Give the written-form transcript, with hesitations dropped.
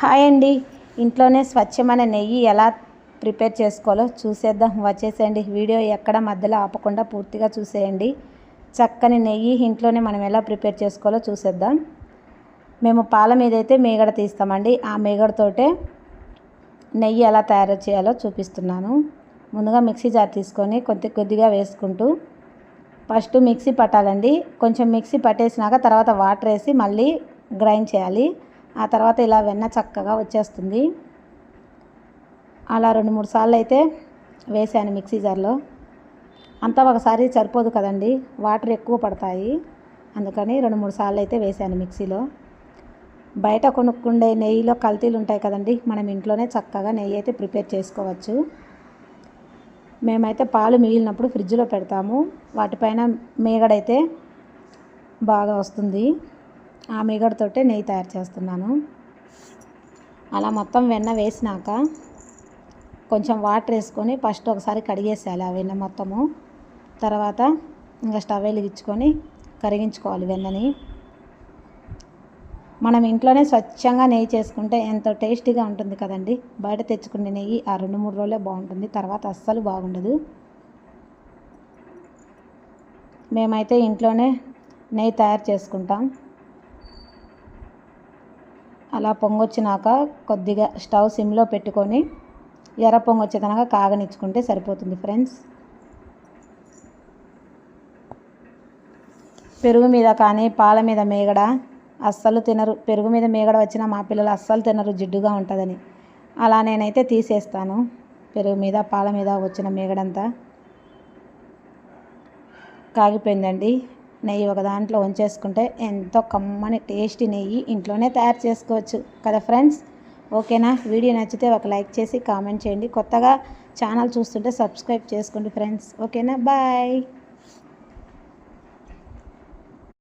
Hi అండి. ఇంట్లోనే స్వచ్ఛమైన నెయ్యి ఎలా ప్రిపేర్ చేసుకోవాలో చూసేద్దాం. వచ్చేసేయండి. వీడియో ఎక్కడ మధ్యలో ఆపకుండా పూర్తిగా చూసేయండి. చక్కని నెయ్యి ఇంట్లోనే మనం ఎలా ప్రిపేర్ చేసుకోవాలో చూసేద్దాం. మేము పాల మీద అయితే మీగడ తీస్తామండి. ఆ మీగడతోటే నెయ్యి ఎలా తయారు చేయాలో చూపిస్తున్నాను. ముందుగా మిక్సీ జార్ తీసుకొని కొద్దిగా వేసుకుంటూ ఫస్ట్ మిక్సీ పట్టాలండి. కొంచెం మిక్సీ పట్టేసినాక తర్వాత వాటర్ వేసి మళ్ళీ గ్రైండ్ చేయాలి. ఆ తర్వాత ఇలా వెన్న చక్కగా వచ్చేస్తుంది. అలా 2-3 సార్లు అయితే వేసాను మిక్సీ జార్లో. అంతా ఒకసారి సరిపోదు కదండి, వాటర్ ఎక్కువ పడతాయి. అందుకని 2-3 సార్లు అయితే వేసాను మిక్సీలో. బయట కొనుక్కుండే నెయ్యిలో కల్తీలు ఉంటాయి కదండి, మనం ఇంట్లోనే చక్కగా నెయ్యి అయితే ప్రిపేర్ చేసుకోవచ్చు. మేమైతే పాలు మిగిలినప్పుడు ఫ్రిడ్జ్లో పెడతాము. వాటిపైన మీగడైతే బాగా వస్తుంది. ఆ మీగడతోటే నెయ్యి తయారు చేస్తున్నాను. అలా మొత్తం వెన్న వేసినాక కొంచెం వాటర్ వేసుకొని ఫస్ట్ ఒకసారి కడిగేసేయాలి ఆ వెన్న మొత్తము. తర్వాత ఇంకా స్టవ్ వెలిగించుకొని కరిగించుకోవాలి వెన్నని. మనం ఇంట్లోనే స్వచ్ఛంగా నెయ్యి చేసుకుంటే ఎంతో టేస్టీగా ఉంటుంది కదండి. బయట తెచ్చుకునే నెయ్యి ఆ 2-3 రోజులే బాగుంటుంది, తర్వాత అస్సలు బాగుండదు. మేమైతే ఇంట్లోనే నెయ్యి తయారు చేసుకుంటాం. అలా పొంగొచ్చినాక కొద్దిగా స్టవ్ సిమ్లో పెట్టుకొని ఎర్ర పొంగొచ్చేదనగా కాగనిచ్చుకుంటే సరిపోతుంది ఫ్రెండ్స్. పెరుగు మీద కానీ పాల మీద మీగడ అస్సలు తినరు. పెరుగు మీద మీగడ వచ్చినా మా పిల్లలు అస్సలు తినరు, జిడ్డుగా ఉంటుందని. అలా నేనైతే తీసేస్తాను. పెరుగు మీద పాల మీద వచ్చిన మీగడంతా కాగిపోయిందండి. నెయ్యి ఒక దాంట్లో ఉంచేసుకుంటే ఎంతో కమ్మని టేస్టీ నెయ్యి ఇంట్లోనే తయారు చేసుకోవచ్చు కదా ఫ్రెండ్స్. ఓకేనా? వీడియో నచ్చితే ఒక లైక్ చేసి కామెంట్ చేయండి. కొత్తగా ఛానల్ చూస్తుంటే సబ్స్క్రైబ్ చేసుకోండి ఫ్రెండ్స్. ఓకేనా? బాయ్.